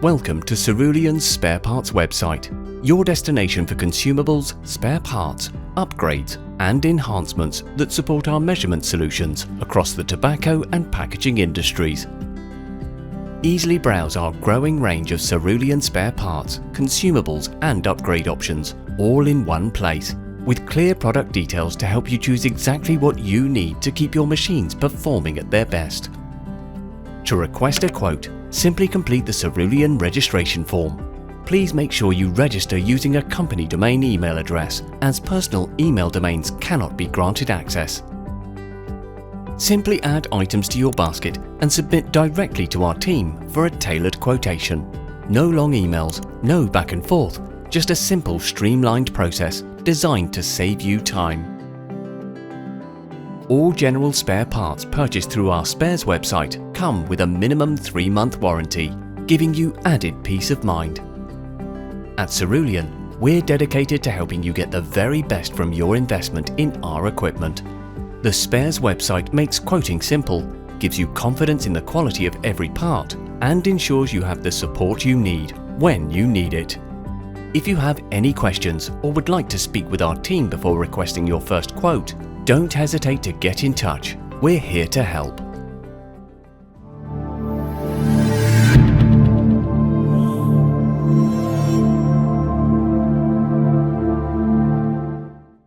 Welcome to Cerulean's Spare Parts website, your destination for consumables, spare parts, upgrades and enhancements that support our measurement solutions across the tobacco and packaging industries. Easily browse our growing range of Cerulean spare parts, consumables and upgrade options, all in one place, with clear product details to help you choose exactly what you need to keep your machines performing at their best. To request a quote, simply complete the Cerulean registration form. Please make sure you register using a company domain email address, as personal email domains cannot be granted access. Simply add items to your basket and submit directly to our team for a tailored quotation. No long emails, no back and forth, just a simple streamlined process designed to save you time. All general spare parts purchased through our spares website come with a minimum 3-month warranty, giving you added peace of mind. At Cerulean, we're dedicated to helping you get the very best from your investment in our equipment. The spares website makes quoting simple, gives you confidence in the quality of every part, and ensures you have the support you need when you need it. If you have any questions or would like to speak with our team before requesting your first quote, don't hesitate to get in touch. We're here to help.